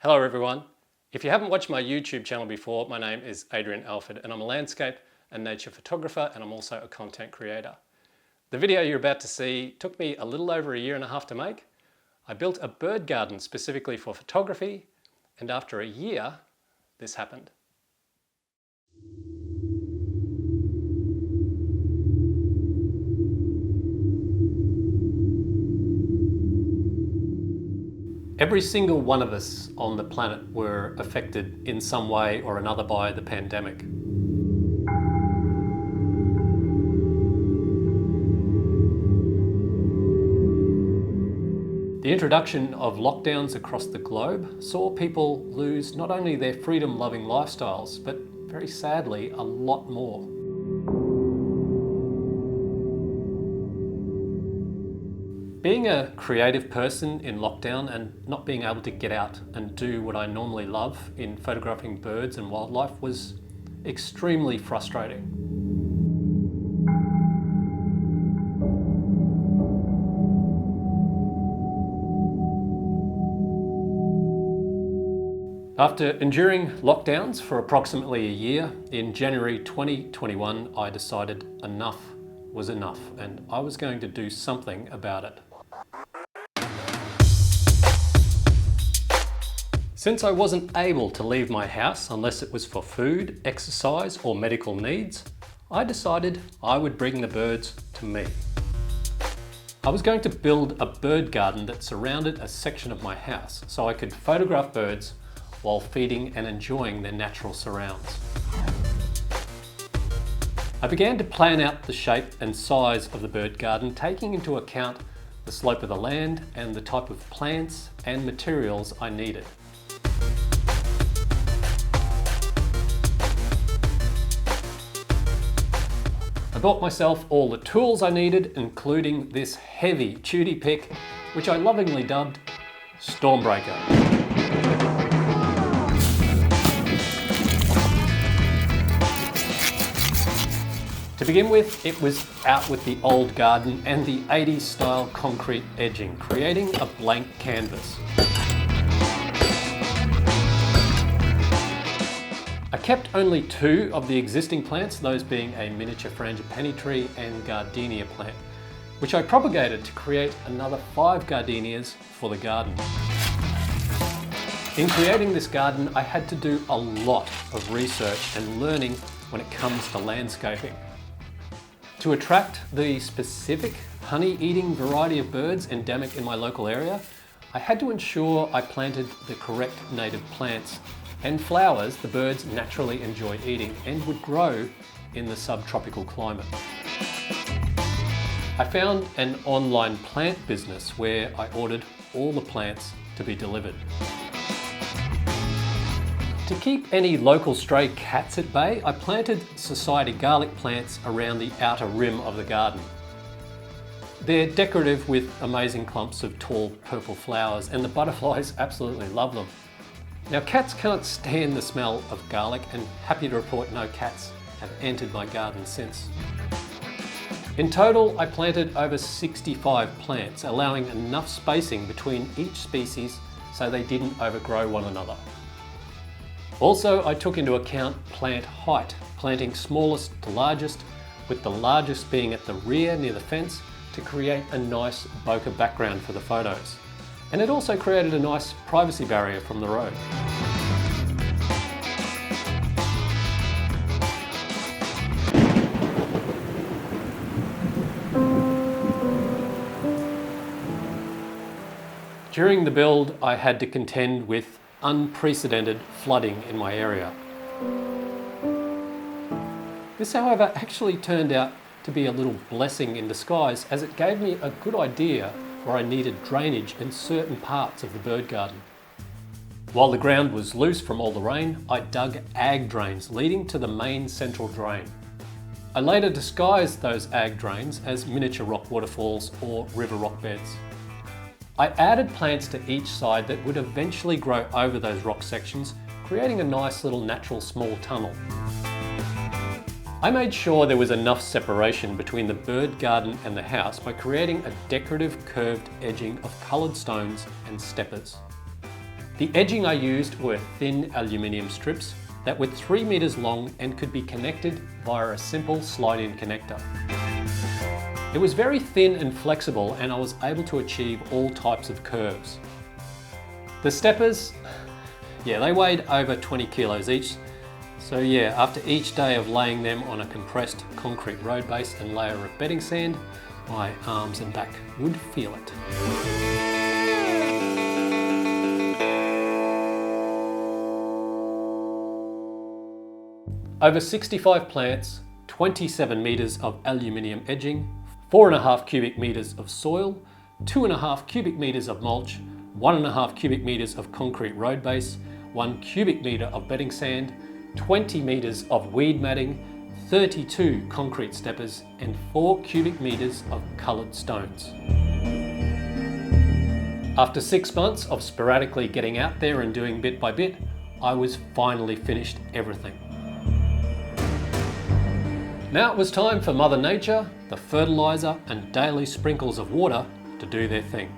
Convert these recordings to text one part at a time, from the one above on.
Hello everyone. If you haven't watched my YouTube channel before, my name is Adrian Alford and I'm a landscape and nature photographer, and I'm also a content creator. The video you're about to see took me a little over a year and a half to make. I built a bird garden specifically for photography, and after a year, this happened. Every single one of us on the planet were affected in some way or another by the pandemic. The introduction of lockdowns across the globe saw people lose not only their freedom-loving lifestyles, but very sadly, a lot more. Being a creative person in lockdown and not being able to get out and do what I normally love in photographing birds and wildlife was extremely frustrating. After enduring lockdowns for approximately a year, in January 2021, I decided enough was enough and I was going to do something about it. Since I wasn't able to leave my house unless it was for food, exercise, or medical needs, I decided I would bring the birds to me. I was going to build a bird garden that surrounded a section of my house so I could photograph birds while feeding and enjoying their natural surrounds. I began to plan out the shape and size of the bird garden, taking into account the slope of the land and the type of plants and materials I needed. I bought myself all the tools I needed, including this heavy duty pick, which I lovingly dubbed Stormbreaker. To begin with, it was out with the old garden and the 80s style concrete edging, creating a blank canvas. I kept only two of the existing plants, those being a miniature frangipani tree and gardenia plant, which I propagated to create another 5 gardenias for the garden. In creating this garden, I had to do a lot of research and learning when it comes to landscaping. To attract the specific honey-eating variety of birds endemic in my local area, I had to ensure I planted the correct native plants and flowers the birds naturally enjoy eating and would grow in the subtropical climate. I found an online plant business where I ordered all the plants to be delivered. To keep any local stray cats at bay, I planted society garlic plants around the outer rim of the garden. They're decorative with amazing clumps of tall purple flowers, and the butterflies absolutely love them. Now, cats can't stand the smell of garlic, and happy to report no cats have entered my garden since. In total, I planted over 65 plants, allowing enough spacing between each species so they didn't overgrow one another. Also, I took into account plant height, planting smallest to largest, with the largest being at the rear near the fence to create a nice bokeh background for the photos. And it also created a nice privacy barrier from the road. During the build, I had to contend with unprecedented flooding in my area. This, however, actually turned out to be a little blessing in disguise, as it gave me a good idea where I needed drainage in certain parts of the bird garden. While the ground was loose from all the rain, I dug ag drains leading to the main central drain. I later disguised those ag drains as miniature rock waterfalls or river rock beds. I added plants to each side that would eventually grow over those rock sections, creating a nice little natural small tunnel. I made sure there was enough separation between the bird garden and the house by creating a decorative curved edging of coloured stones and steppers. The edging I used were thin aluminium strips that were 3 meters long and could be connected via a simple slide-in connector. It was very thin and flexible, and I was able to achieve all types of curves. The steppers, they weighed over 20 kilos each. So after each day of laying them on a compressed concrete road base and layer of bedding sand, my arms and back would feel it. Over 65 plants, 27 meters of aluminium edging, 4.5 cubic meters of soil, 2.5 cubic meters of mulch, 1.5 cubic meters of concrete road base, 1 cubic meter of bedding sand, 20 meters of weed matting, 32 concrete steppers, and 4 cubic meters of coloured stones. After 6 months of sporadically getting out there and doing bit by bit, I was finally finished everything. Now it was time for Mother Nature, the fertiliser and daily sprinkles of water to do their thing.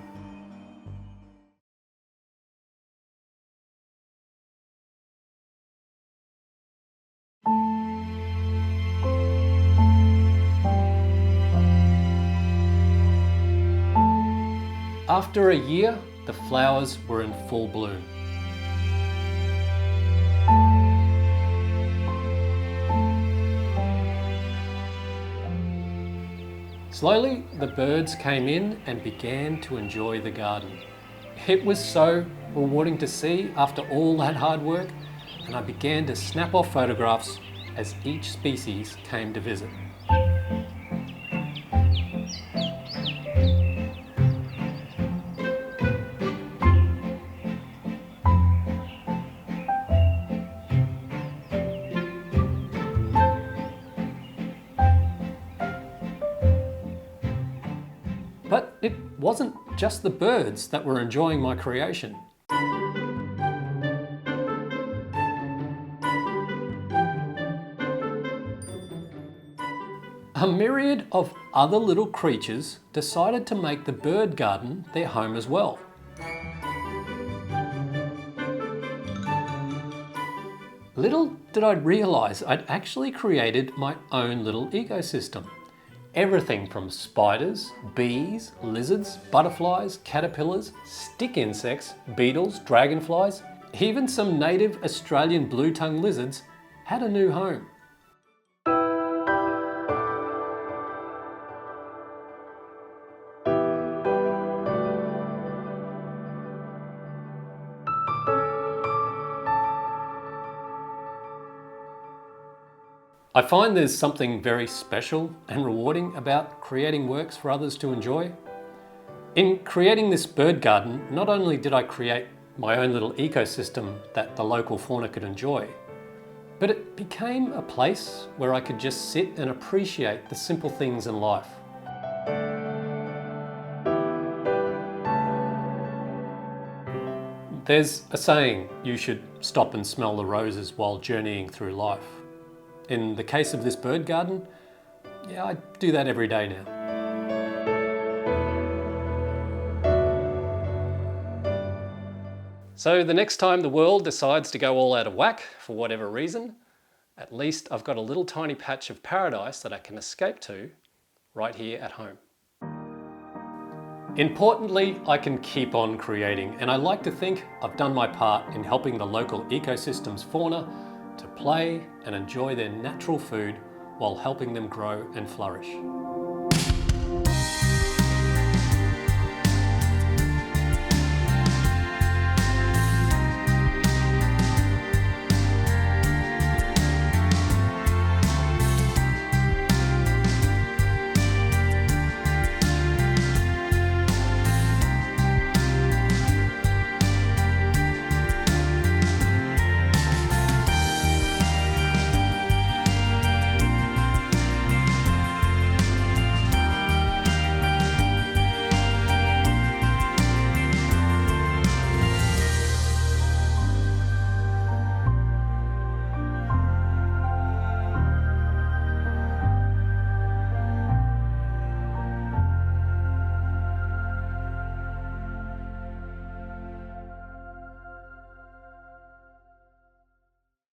After a year, the flowers were in full bloom. Slowly, the birds came in and began to enjoy the garden. It was so rewarding to see after all that hard work, and I began to snap off photographs as each species came to visit. But it wasn't just the birds that were enjoying my creation. A myriad of other little creatures decided to make the bird garden their home as well. Little did I realise I'd actually created my own little ecosystem. Everything from spiders, bees, lizards, butterflies, caterpillars, stick insects, beetles, dragonflies, even some native Australian blue-tongued lizards had a new home. I find there's something very special and rewarding about creating works for others to enjoy. In creating this bird garden, not only did I create my own little ecosystem that the local fauna could enjoy, but it became a place where I could just sit and appreciate the simple things in life. There's a saying, you should stop and smell the roses while journeying through life. In the case of this bird garden, I do that every day now. So the next time the world decides to go all out of whack for whatever reason, at least I've got a little tiny patch of paradise that I can escape to right here at home. Importantly, I can keep on creating, and I like to think I've done my part in helping the local ecosystem's fauna to play and enjoy their natural food while helping them grow and flourish.